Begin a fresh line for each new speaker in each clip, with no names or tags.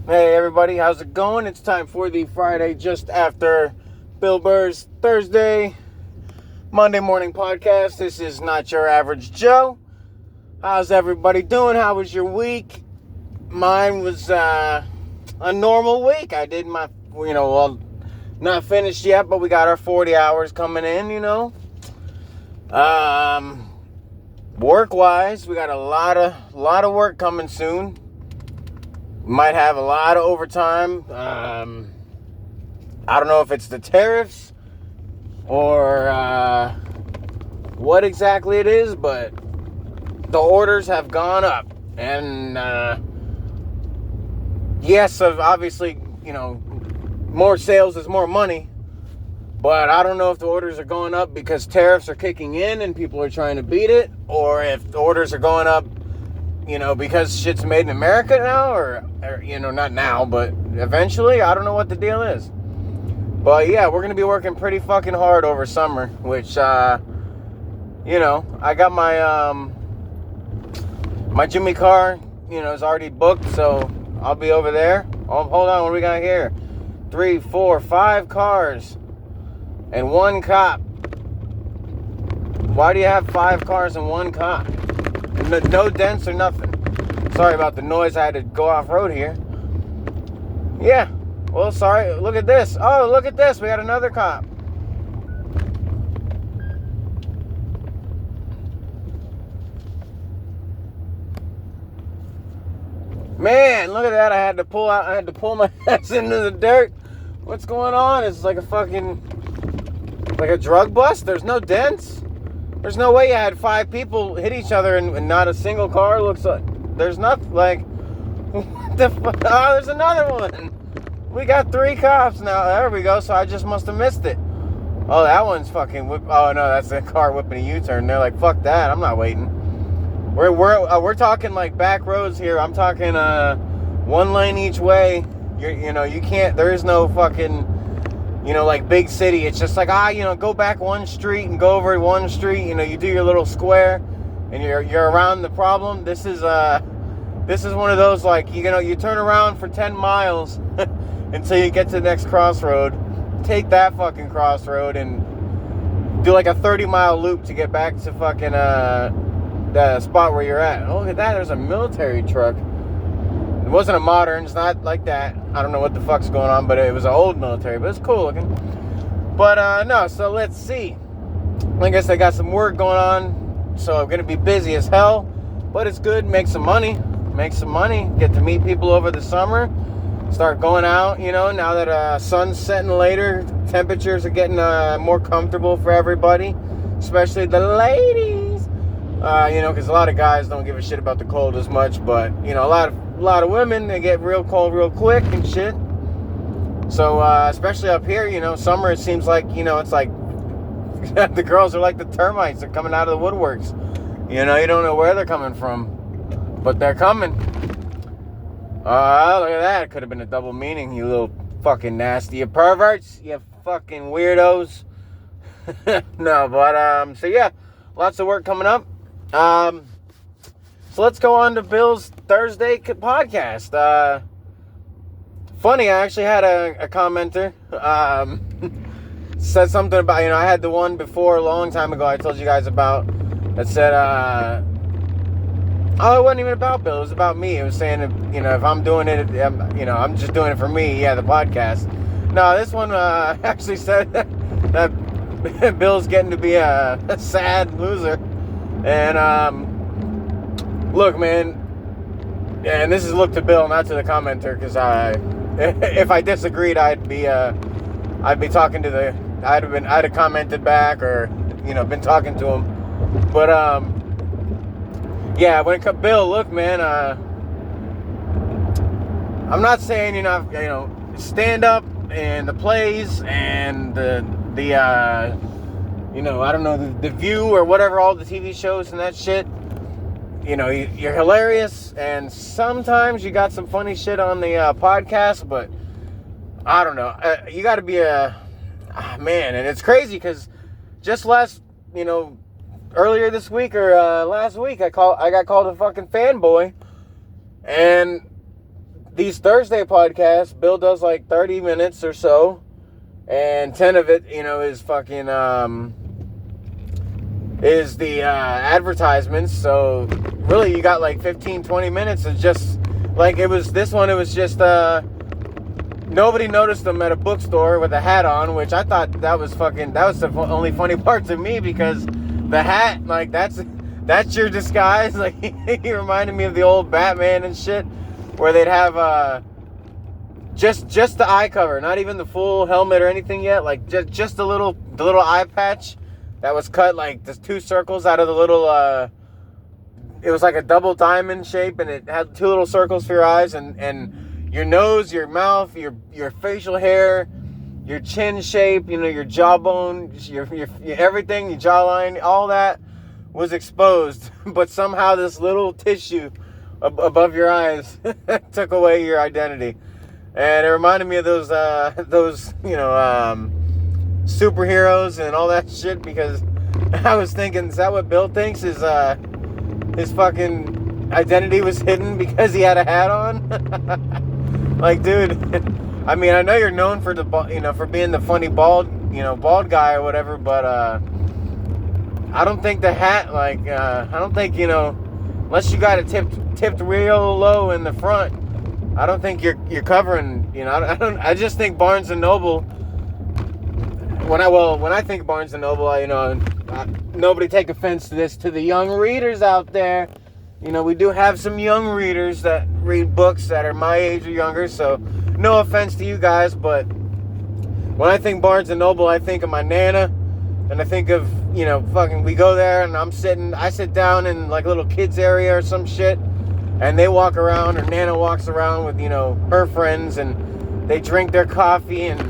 Hey everybody, how's it going? It's time for the Friday just after Bill Burr's Thursday Monday morning podcast. This is Not Your Average Joe. How's everybody doing? How was your week? Mine was a normal week. I did my, not finished yet, but we got our 40 hours coming in, Work-wise, we got a lot of work coming soon. Might have a lot of overtime. I don't know if it's the tariffs or what exactly it is, but the orders have gone up. And yes, obviously, more sales is more money. But I don't know if the orders are going up because tariffs are kicking in and people are trying to beat it, or if the orders are going up because shit's made in America now, or not now, but eventually. I don't know what the deal is. But yeah, we're going to be working pretty fucking hard over summer, which, I got my Jimmy car, is already booked, so I'll be over there. Oh, hold on, what do we got here? 3, 4, 5 cars and 1 cop. Why do you have 5 cars and 1 cop? No dents or nothing. Sorry about the noise. I had to go off-road here. Yeah. Well, sorry. Look at this. Oh, look at this. We got another cop. Man, look at that. I had to pull my ass into the dirt. What's going on? It's like a drug bust. There's no dents. There's no way you had 5 people hit each other and not a single car looks like. There's nothing like. What the fuck? Oh, there's another one. We got 3 cops now. There we go. So I just must have missed it. Oh, that one's fucking whip. Oh no, that's a car whipping a U-turn. They're like, fuck that. I'm not waiting. We're talking like back roads here. I'm talking 1 lane each way. You can't. There is no fucking. Like big city, it's just like, go back 1 street and go over 1 street, you do your little square and you're around the problem. This is one of those, like, you turn around for 10 miles until you get to the next crossroad, take that fucking crossroad and do like a 30-mile loop to get back to fucking the spot where you're at. Oh, look at that, there's a military truck. It wasn't a modern, it's not like that. I don't know what the fuck's going on, but it was an old military, but it's cool looking. But no, so let's see. I guess I got some work going on, so I'm gonna be busy as hell, but it's good. Make some money, get to meet people over the summer, start going out, now that sun's setting later, temperatures are getting more comfortable for everybody, especially the ladies. Because a lot of guys don't give a shit about the cold as much, but a lot of women, they get real cold real quick and shit. So especially up here, summer, it seems like, it's like the girls are like the termites. They're coming out of the woodworks. You don't know where they're coming from, but they're coming. Look at that. It could have been a double meaning, you little fucking nasty. You perverts, you fucking weirdos. No, but so yeah, lots of work coming up. So let's go on to Bill's Thursday podcast. Funny, I actually had a commenter said something about, I had the one before a long time ago I told you guys about that said, it wasn't even about Bill, it was about me. It was saying, if I'm doing it, I'm just doing it for me, the podcast. No, this one actually said that Bill's getting to be a sad loser. And, look, man, and this is look to Bill, not to the commenter, because if I disagreed, I'd be talking to I'd have commented back or, been talking to him. But, yeah, when it comes, Bill, look, man, I'm not saying, stand up and the plays and I don't know, the View or whatever, all the TV shows and that shit. You're hilarious, and sometimes you got some funny shit on the podcast, but I don't know. You got to be man, and it's crazy because just earlier this week or last week, I got called a fucking fanboy, and these Thursday podcasts, Bill does like 30 minutes or so, and 10 of it, is fucking, is the advertisements. So really you got like 15, 20 minutes of just, like, it was just, nobody noticed him at a bookstore with a hat on, which I thought that was the only funny part to me, because the hat, like, that's your disguise. Like, he reminded me of the old Batman and shit, where they'd have just the eye cover, not even the full helmet or anything yet, like just the little eye patch that was cut like just 2 circles out of the little it was like a double diamond shape, and it had 2 little circles for your eyes, and your nose, your mouth, your facial hair, your chin shape, your jawbone, your everything, your jawline, all that was exposed, but somehow this little tissue above your eyes took away your identity. And it reminded me of those superheroes and all that shit, because I was thinking, is that what Bill thinks? His fucking identity was hidden because he had a hat on? Like, dude, I mean, I know you're known for for being the funny bald guy or whatever, but I don't think the hat, like, I don't think, unless you got it tipped real low in the front, I don't think you're covering, I just think Barnes & Noble, when I think Barnes & Noble, nobody take offense to this, to the young readers out there. We do have some young readers that read books that are my age or younger, so no offense to you guys, but when I think Barnes & Noble, I think of my Nana, and I think of, we go there, and I sit down in like a little kids area or some shit, and they walk around, or Nana walks around with, her friends, and they drink their coffee, and,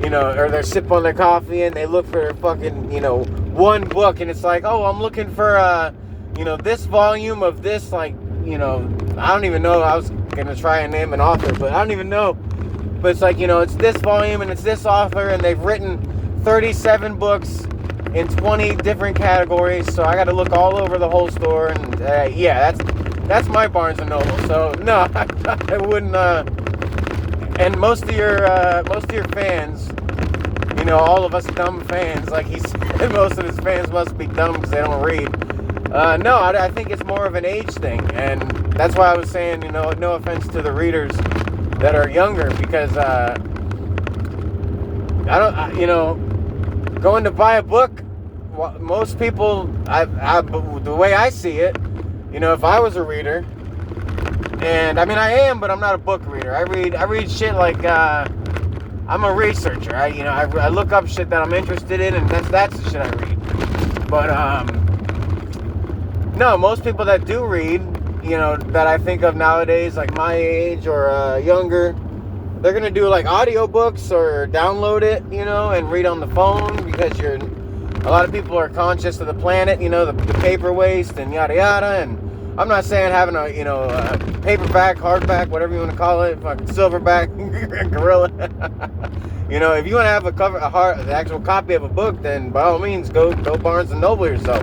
or they sip on their coffee, and they look for their fucking, one book, and it's like, oh, I'm looking for, this volume of this, like, I don't even know, I was gonna try and name an author, but I don't even know, but it's like, it's this volume, and it's this author, and they've written 37 books in 20 different categories, so I gotta look all over the whole store, and, yeah, that's my Barnes & Noble. So no, I wouldn't. And most of your fans, all of us dumb fans, like he said, most of his fans must be dumb because they don't read. No, I think it's more of an age thing, and that's why I was saying, no offense to the readers that are younger, because going to buy a book, most people, the way I see it. If I was a reader, and I mean I am, but I'm not a book reader. I read shit like I'm a researcher. I look up shit that I'm interested in, and that's the shit I read. But no, most people that do read, that I think of nowadays, like my age or younger, they're gonna do like audiobooks or download it, and read on the phone, because a lot of people are conscious of the planet, the paper waste and yada yada. And I'm not saying having a paperback, hardback, whatever you want to call it, fucking silverback, gorilla. If you want to have the actual copy of a book, then by all means go Barnes & Noble yourself.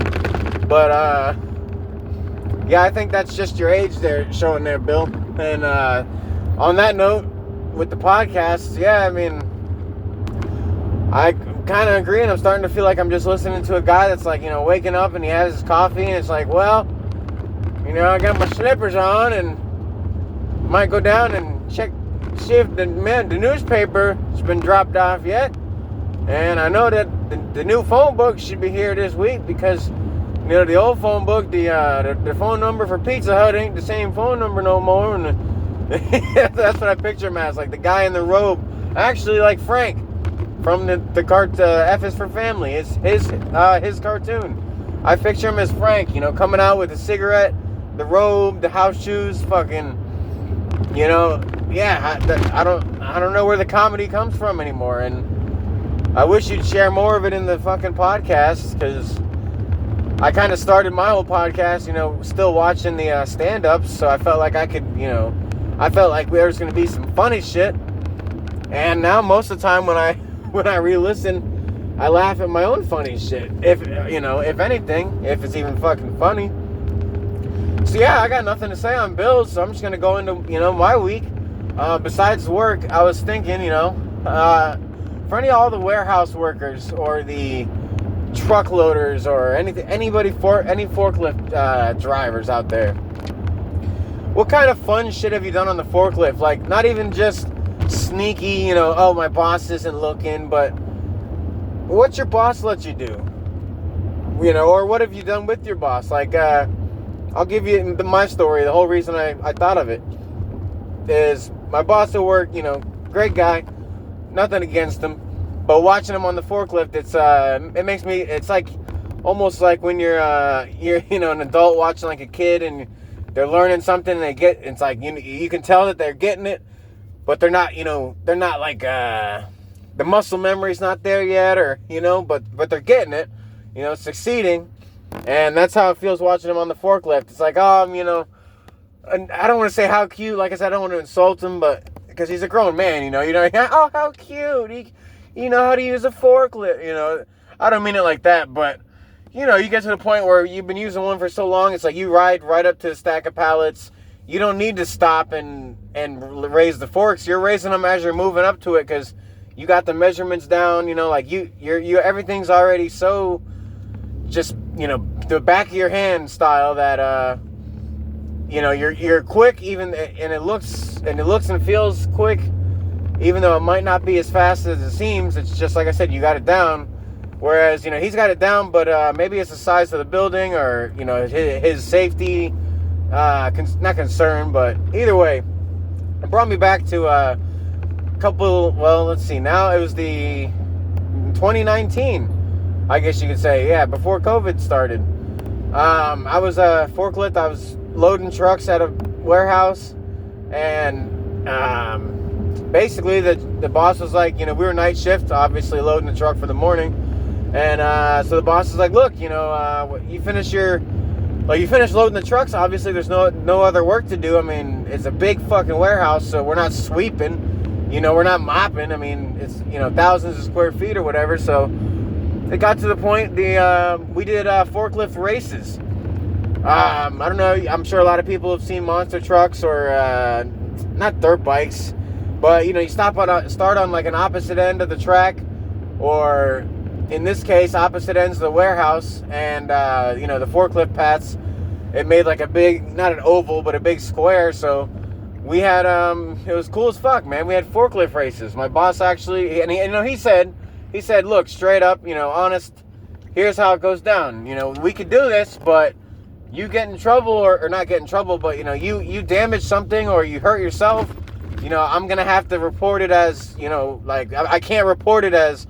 But yeah, I think that's just your age there showing there, Bill. And on that note, with the podcasts, yeah, I mean, I kind of agree, and I'm starting to feel like I'm just listening to a guy that's like, waking up and he has his coffee, and it's like, well, I got my slippers on and might go down and see if the newspaper has been dropped off yet. And I know that the new phone book should be here this week, because the old phone book, the phone number for Pizza Hut ain't the same phone number no more. And that's what I picture him as, like the guy in the robe, actually like Frank from the F is for Family. It's his cartoon. I picture him as Frank, coming out with a cigarette, the robe, the house shoes, fucking, yeah. I don't know where the comedy comes from anymore, and I wish you'd share more of it in the fucking podcast, because I kind of started my whole podcast, still watching the stand-ups, so I felt like I could, I felt like there was going to be some funny shit, and now most of the time when I re-listen, I laugh at my own funny shit, if anything, if it's even fucking funny. So yeah, I got nothing to say on bills, so I'm just gonna go into, my week. Besides work, I was thinking, for all the warehouse workers or the truck loaders or any forklift drivers out there, what kind of fun shit have you done on the forklift? Like, not even just sneaky, oh, my boss isn't looking, but what's your boss let you do? Or what have you done with your boss? Like, I'll give you my story. The whole reason I thought of it is my boss at work, great guy, nothing against him, but watching him on the forklift, it's like almost like when you're an adult watching like a kid and they're learning something and it's like, you can tell that they're getting it, but they're not like, the muscle memory's not there yet, or, but they're getting it, succeeding. And that's how it feels watching him on the forklift. It's like, and I don't want to say how cute. Like I said, I don't want to insult him, but because he's a grown man, oh, how cute. You know how to use a forklift, I don't mean it like that, but, you get to the point where you've been using one for so long, it's like you ride right up to the stack of pallets. You don't need to stop and raise the forks. You're raising them as you're moving up to it because you got the measurements down, like you're everything's already so just, the back of your hand style that, you're quick even, and it looks and feels quick, even though it might not be as fast as it seems. It's just, like I said, you got it down. Whereas, he's got it down, but maybe it's the size of the building or, his safety, not concern, but either way, it brought me back to let's see, now it was the 2019, I guess you could say, yeah, before COVID started. I was a forklift. I was loading trucks at a warehouse, and basically the boss was like, we were night shift, obviously loading the truck for the morning, and so the boss is like, look, you finished loading the trucks. Obviously, there's no other work to do. I mean, it's a big fucking warehouse, so we're not sweeping, we're not mopping. I mean, it's thousands of square feet or whatever, so. It got to the point we did forklift races. I don't know. I'm sure a lot of people have seen monster trucks or not dirt bikes, but you start on like an opposite end of the track, or in this case, opposite ends of the warehouse, and the forklift paths. It made like a big, not an oval, but a big square. So we had it was cool as fuck, man. We had forklift races. My boss actually, and he said, look, straight up, honest, here's how it goes down. We could do this, but you get in trouble or not get in trouble, but, you damage something or you hurt yourself, I'm going to have to report it as, like, I can't report it as,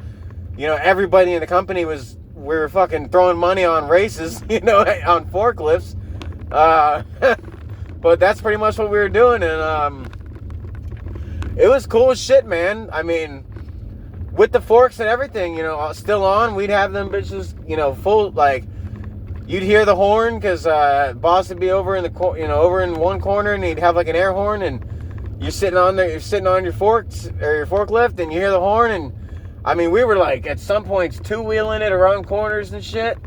everybody in the company we were fucking throwing money on races, on forklifts. But that's pretty much what we were doing. And it was cool as shit, man. I mean, with the forks and everything, still on, we'd have them bitches, full, like, you'd hear the horn, because boss would be over in over in one corner, and he'd have, like, an air horn, and you're sitting on your forks, or your forklift, and you hear the horn, and, I mean, we were, like, at some points, two-wheeling it around corners and shit.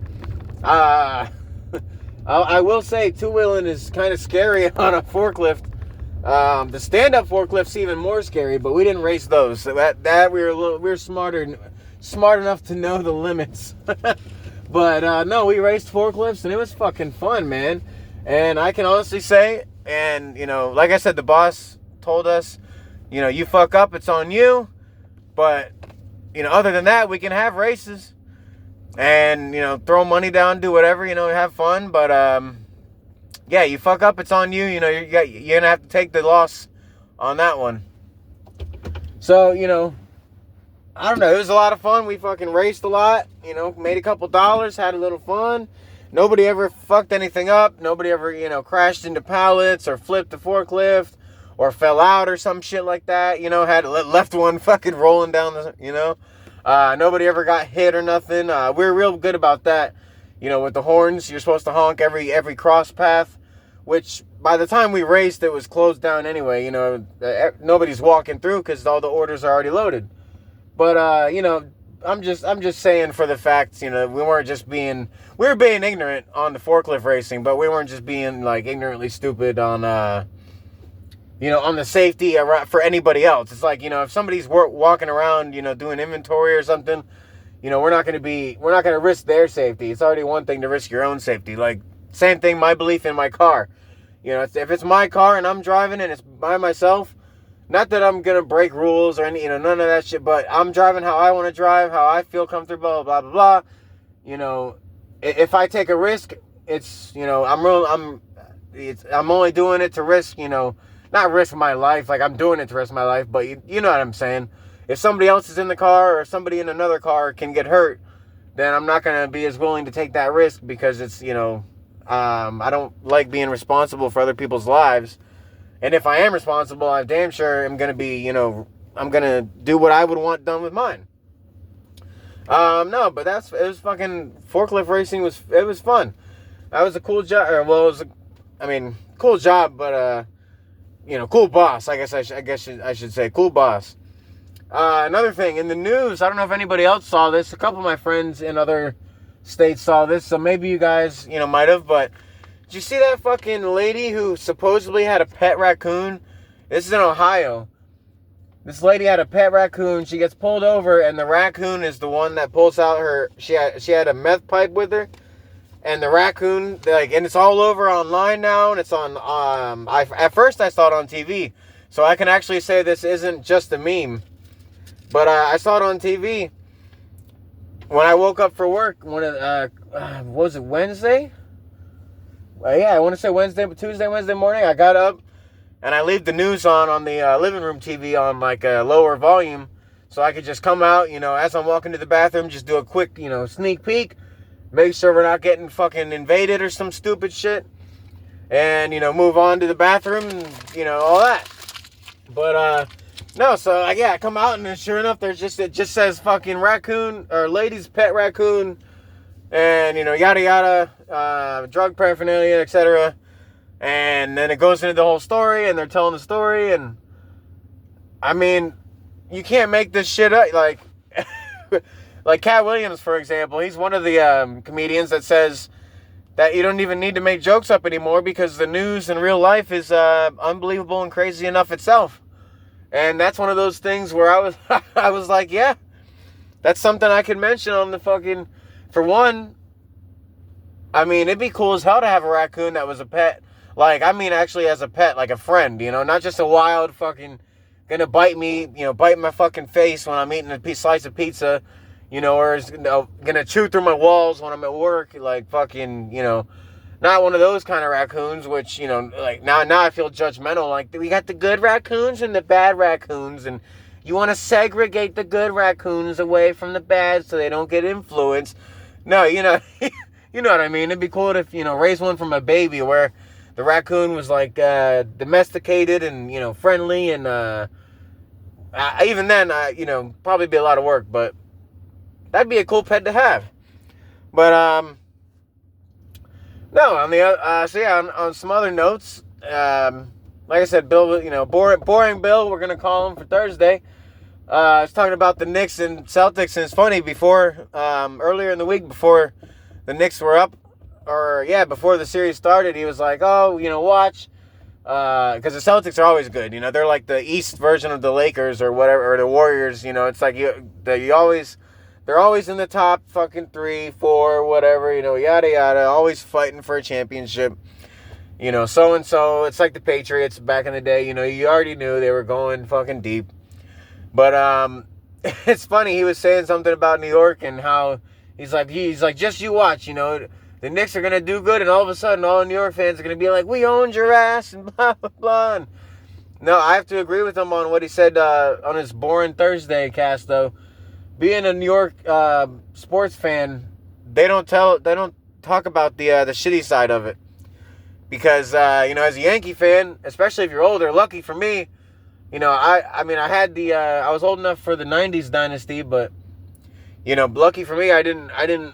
I will say, two-wheeling is kind of scary on a forklift. The stand-up forklift's even more scary, but we didn't race those. So that we were smart enough to know the limits. But no, we raced forklifts, and it was fucking fun, man. And I can honestly say, and like I said, the boss told us, you fuck up, it's on you. But other than that, we can have races and throw money down, do whatever, have fun. But yeah, you fuck up, it's on you. You're going to have to take the loss on that one. So, I don't know. It was a lot of fun. We fucking raced a lot, made a couple dollars, had a little fun. Nobody ever fucked anything up. Nobody ever, crashed into pallets or flipped the forklift or fell out or some shit like that. Had left one fucking rolling down the, nobody ever got hit or nothing. We're real good about that. With the horns, you're supposed to honk every cross path. Which, by the time we raced, it was closed down anyway. Nobody's walking through because all the orders are already loaded. But, I'm just saying for the facts, we were being ignorant on the forklift racing, but we weren't just being like ignorantly stupid on on the safety for anybody else. It's like, if somebody's walking around, doing inventory or something, we're not going to risk their safety. It's already one thing to risk your own safety. Like, same thing, my belief in my car. If it's my car and I'm driving and it's by myself, not that I'm going to break rules or any, none of that shit, but I'm driving how I want to drive, how I feel comfortable, blah, blah, blah. If I take a risk, it's, I'm only doing it to risk, not risk my life, like I'm doing it to risk my life, but you know what I'm saying. If somebody else is in the car or somebody in another car can get hurt, then I'm not going to be as willing to take that risk because it's, I don't like being responsible for other people's lives. And if I am responsible, I damn sure am going to be, I'm going to do what I would want done with mine. No, but it was fucking, forklift racing was fun. That was a cool job. Well, cool job, but, cool boss. I guess I should say cool boss. Another thing in the news, I don't know if anybody else saw this. A couple of my friends in other states saw this, so maybe you guys, might have, but did you see that fucking lady who supposedly had a pet raccoon? This is in Ohio. This lady had a pet raccoon. She gets pulled over, and the raccoon is the one that pulls out her. She had a meth pipe with her, and the raccoon, and it's all over online now, and it's on. At first I saw it on TV, so I can actually say this isn't just a meme, but I saw it on TV when I woke up for work. Was it Wednesday? Yeah, I want to say Wednesday morning. I got up and I leave the news on the living room TV on like a lower volume, so I could just come out, as I'm walking to the bathroom, just do a quick, sneak peek, make sure we're not getting fucking invaded or some stupid shit, and move on to the bathroom and all that. But no, so I come out and then sure enough, it just says fucking raccoon or lady's pet raccoon. And, yada, yada, drug paraphernalia, etc. And then it goes into the whole story, and they're telling the story, and, you can't make this shit up, like, like Cat Williams, for example, he's one of the, comedians that says that you don't even need to make jokes up anymore because the news in real life is, unbelievable and crazy enough itself. And that's one of those things where I was like, yeah, that's something I could mention on the fucking... For one, it'd be cool as hell to have a raccoon that was a pet. Like, actually as a pet, like a friend, not just a wild fucking gonna bite me, bite my fucking face when I'm eating a slice of pizza, or is gonna chew through my walls when I'm at work, like fucking, not one of those kind of raccoons, which, like now I feel judgmental. Like, we got the good raccoons and the bad raccoons, and you want to segregate the good raccoons away from the bad so they don't get influenced. No, you know what I mean. It'd be cool if, raise one from a baby where the raccoon was like domesticated and, friendly and even then, probably be a lot of work, but that'd be a cool pet to have. But no, on the on some other notes, like I said, Bill, boring Bill, we're gonna call him for Thursday. I was talking about the Knicks and Celtics, and it's funny, earlier in the week, before the Knicks were up, before the series started, he was like, oh, watch, because the Celtics are always good, they're like the East version of the Lakers or whatever, or the Warriors, it's like they're always in the top fucking 3, 4, whatever, yada yada, always fighting for a championship, so-and-so, it's like the Patriots back in the day, you already knew they were going fucking deep. But it's funny, he was saying something about New York and how he's like, just you watch, the Knicks are going to do good, and all of a sudden all New York fans are going to be like, we owned your ass, and blah, blah, blah. And no, I have to agree with him on what he said on his Boring Thursday cast, though. Being a New York sports fan, they don't talk about the shitty side of it. Because, as a Yankee fan, especially if you're older, lucky for me, I had I was old enough for the 90s dynasty, but, lucky for me, I didn't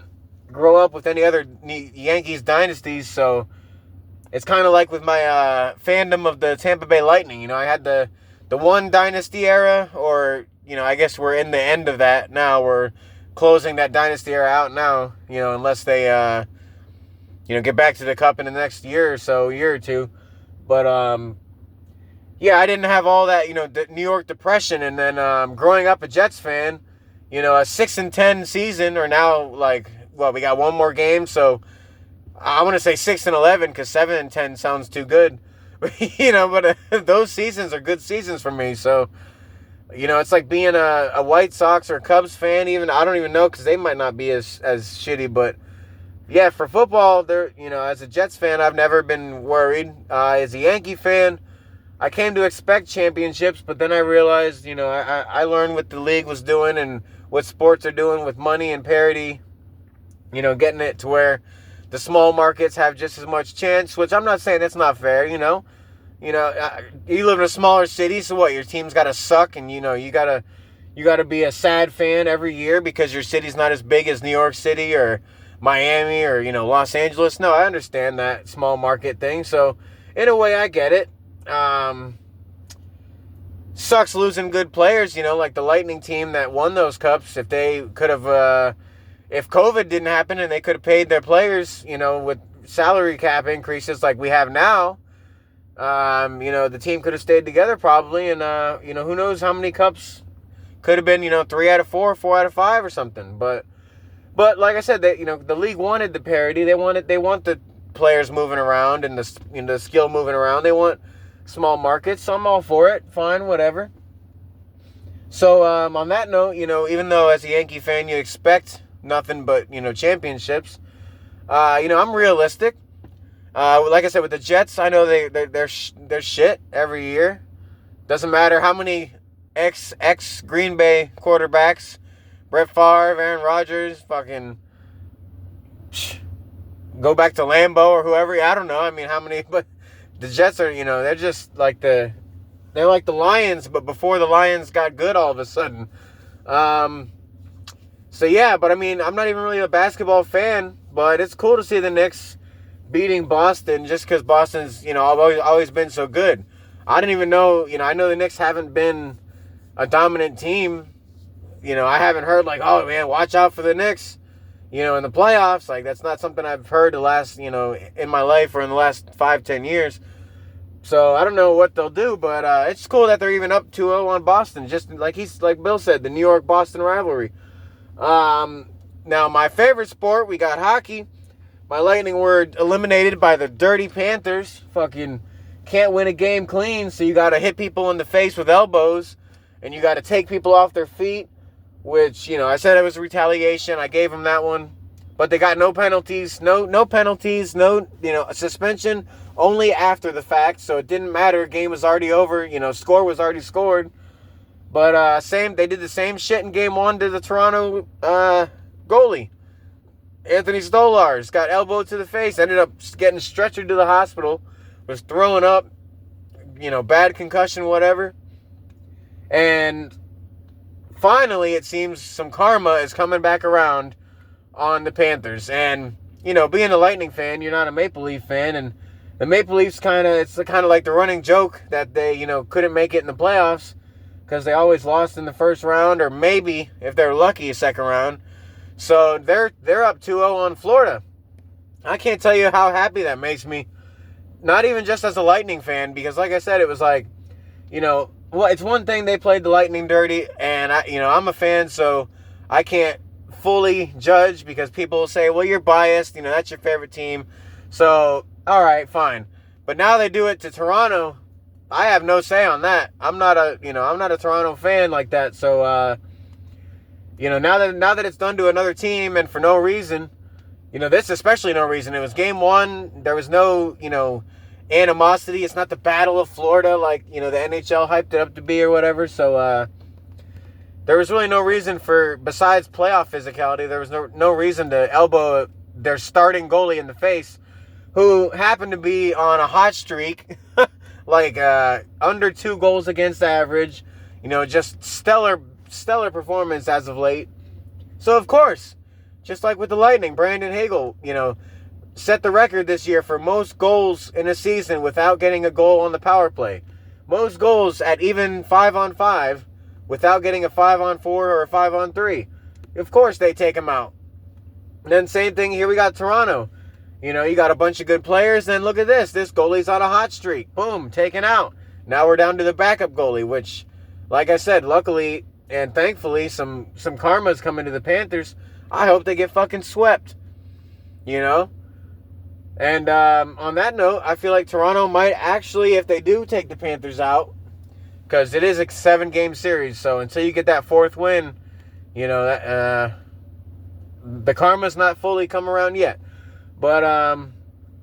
grow up with any other Yankees dynasties, so it's kind of like with my fandom of the Tampa Bay Lightning. I had the one dynasty era, or, I guess we're in the end of that now, where closing that dynasty era out now, unless they, get back to the cup in the next year or two. But, yeah, I didn't have all that, the New York depression. And then growing up a Jets fan, a 6-10 season, or now, we got one more game. So I want to say 6-11 because 7-10 sounds too good. But those seasons are good seasons for me. So, it's like being a White Sox or Cubs fan. Even I don't even know because they might not be as shitty. But yeah, for football, as a Jets fan, I've never been worried. As a Yankee fan, I came to expect championships, but then I realized, I learned what the league was doing and what sports are doing with money and parity. Getting it to where the small markets have just as much chance, which I'm not saying that's not fair. You live in a smaller city, so what? Your team's got to suck, and you gotta be a sad fan every year because your city's not as big as New York City or Miami or Los Angeles. No, I understand that small market thing. So in a way, I get it. Sucks losing good players. Like the Lightning team that won those cups. If they could have, if COVID didn't happen and they could have paid their players, with salary cap increases like we have now. The team could have stayed together probably, and who knows how many cups could have been, 3 out of 4, 4 out of 5 or something. But like I said, the league wanted the parity. They want the players moving around and the skill moving around. They want small markets, so I'm all for it. Fine, whatever. So on that note, even though as a Yankee fan you expect nothing but championships, I'm realistic. Like I said, with the Jets, I know they're shit every year. Doesn't matter how many ex Green Bay quarterbacks, Brett Favre, Aaron Rodgers, fucking go back to Lambeau or whoever. I don't know. I mean, how many? But the Jets are, they're just like they're like the Lions, but before the Lions got good all of a sudden. So yeah, but I mean, I'm not even really a basketball fan, but it's cool to see the Knicks beating Boston just because Boston's, always been so good. I didn't even know, I know the Knicks haven't been a dominant team. I haven't heard like, oh man, watch out for the Knicks, in the playoffs. Like that's not something I've heard the last, in my life or in the last 5-10 years. So I don't know what they'll do, but it's cool that they're even up 2-0 on Boston. Just like Bill said, the New York-Boston rivalry. Now my favorite sport, we got hockey. My Lightning were eliminated by the dirty Panthers. Fucking can't win a game clean, so you got to hit people in the face with elbows, and you got to take people off their feet, which, I said it was retaliation. I gave them that one. But they got no penalties, no penalties, no, suspension only after the fact, so it didn't matter. Game was already over, score was already scored. But they did the same shit in game 1 to the Toronto goalie. Anthony Stolarz got elbowed to the face, ended up getting stretchered to the hospital, was throwing up, bad concussion, whatever. And finally, it seems some karma is coming back around on the Panthers. And, being a Lightning fan, you're not a Maple Leaf fan. And the Maple Leafs it's kind of like the running joke that they, couldn't make it in the playoffs because they always lost in the first round, or maybe, if they're lucky, a second round. So they're up 2-0 on Florida. I can't tell you how happy that makes me. Not even just as a Lightning fan, because like I said, it was like, it's one thing they played the Lightning dirty, and I'm a fan, so I can't fully judge because people will say, well, you're biased, that's your favorite team. So, all right, fine. But now they do it to Toronto. I have no say on that. I'm not a Toronto fan like that. So, now that it's done to another team and for no reason, this especially no reason. It was game 1. There was no, animosity. It's not the Battle of Florida like, the NHL hyped it up to be or whatever. So, there was really no reason besides playoff physicality, there was no reason to elbow their starting goalie in the face, who happened to be on a hot streak, like under 2 goals against average, just stellar performance as of late. So, of course, just like with the Lightning, Brandon Hagel, set the record this year for most goals in a season without getting a goal on the power play. Most goals at even 5-on-5 without getting a 5-on-4 or a 5-on-3. Of course they take him out. And then same thing here, we got Toronto. You know, you got a bunch of good players, then look at this. This goalie's on a hot streak. Boom, taken out. Now we're down to the backup goalie, which, like I said, luckily and thankfully, some karma's coming to the Panthers. I hope they get fucking swept. You know? And on that note, I feel like Toronto might actually, if they do take the Panthers out, because it is a 7-game series, so until you get that 4th win, you know, the karma's not fully come around yet. But,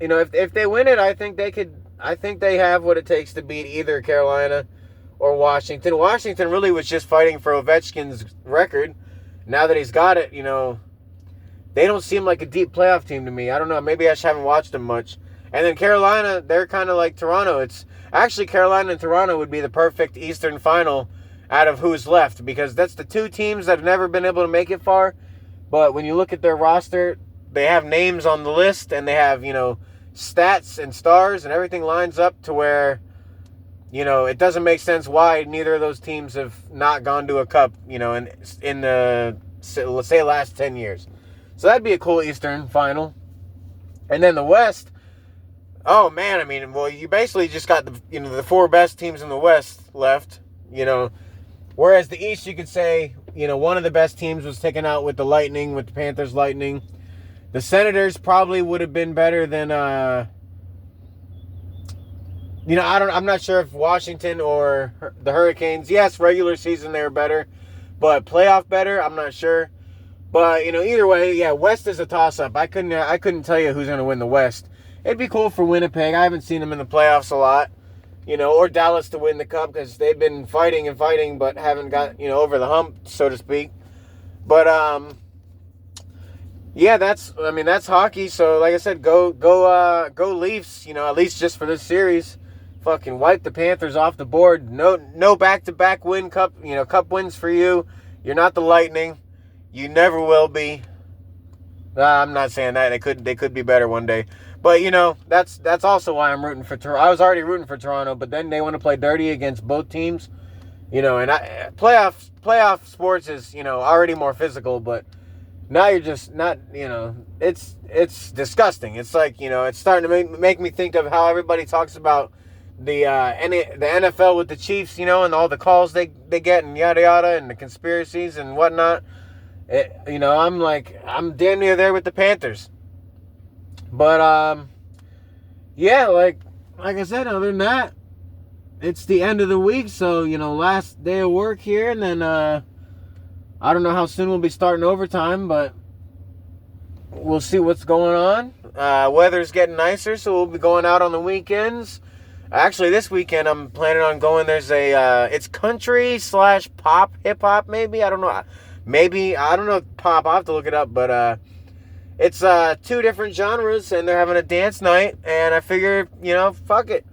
you know, if they win it, I think they have what it takes to beat either Carolina or Washington. Washington really was just fighting for Ovechkin's record. Now that he's got it, you know, they don't seem like a deep playoff team to me. I don't know. Maybe I just haven't watched them much. And then Carolina, they're kind of like Toronto. It's actually Carolina and Toronto would be the perfect Eastern final out of who's left, because that's the 2 teams that have never been able to make it far. But when you look at their roster, they have names on the list, and they have, you know, stats and stars, and everything lines up to where, you know, it doesn't make sense why neither of those teams have not gone to a cup, you know, in the, let's say, last 10 years. So that'd be a cool Eastern final. And then the West, oh man, I mean, well, you basically just got the 4 best teams in the West left, you know. Whereas the East, you could say, you know, one of the best teams was taken out with the Lightning, with the Panthers Lightning. The Senators probably would have been better than, you know, I'm not sure if Washington or the Hurricanes. Yes, regular season they were better, but playoff better, I'm not sure. But, you know, either way, yeah, West is a toss-up. I couldn't tell you who's going to win the West. It'd be cool for Winnipeg. I haven't seen them in the playoffs a lot, you know, or Dallas to win the Cup, because they've been fighting and fighting, but haven't got, you know, over the hump, so to speak. But, yeah, that's hockey. So, like I said, go Leafs, you know, at least just for this series. Fucking wipe the Panthers off the board. No back-to-back cup wins for you. You're not the Lightning. You never will be. I'm not saying that. They could be better one day. But, you know, that's also why I'm rooting for Toronto. I was already rooting for Toronto, but then they want to play dirty against both teams. You know, and playoff sports is, you know, already more physical, but now you're just not, you know, it's disgusting. It's like, you know, it's starting to make me think of how everybody talks about the NFL with the Chiefs, you know, and all the calls they get and yada yada and the conspiracies and whatnot. You know, I'm damn near there with the Panthers. But, yeah, like I said, other than that, it's the end of the week, so, you know, last day of work here, and then, I don't know how soon we'll be starting overtime, but we'll see what's going on. Weather's getting nicer, so we'll be going out on the weekends. Actually, this weekend, I'm planning on going, there's it's country/pop, hip-hop, maybe, I don't know. Maybe, I don't know, pop, I'll have to look it up, but, it's 2 different genres, and they're having a dance night, and I figure, you know, fuck it.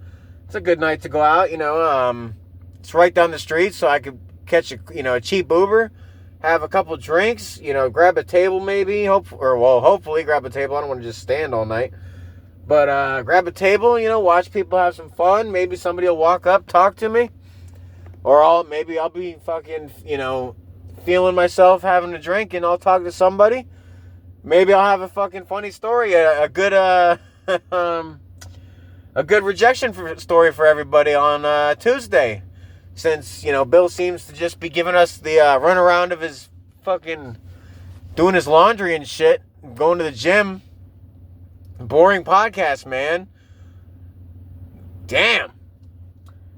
It's a good night to go out, you know, it's right down the street, so I could catch a cheap Uber, have a couple drinks, you know, grab a table maybe, hopefully grab a table. I don't want to just stand all night, but grab a table, you know, watch people have some fun. Maybe somebody will walk up, talk to me, or maybe I'll be fucking, you know, feeling myself having a drink, and I'll talk to somebody. Maybe I'll have a fucking funny story, a good rejection story for everybody on Tuesday. Since, you know, Bill seems to just be giving us the runaround of his fucking doing his laundry and shit, going to the gym. Boring podcast, man. Damn.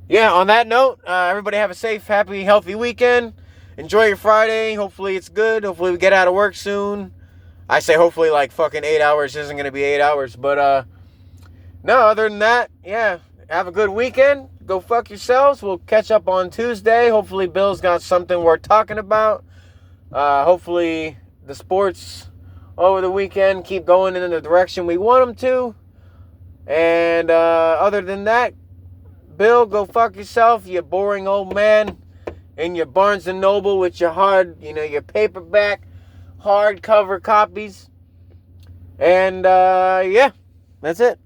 Yeah, on that note, everybody have a safe, happy, healthy weekend. Enjoy your Friday. Hopefully it's good. Hopefully we get out of work soon. I say hopefully like fucking 8 hours isn't going to be 8 hours. But, no, other than that, yeah, have a good weekend. Go fuck yourselves. We'll catch up on Tuesday. Hopefully Bill's got something worth talking about. Hopefully the sports over the weekend keep going in the direction we want them to. And other than that, Bill, go fuck yourself, you boring old man, in your Barnes & Noble with your your paperback, hardcover copies. And, yeah, that's it.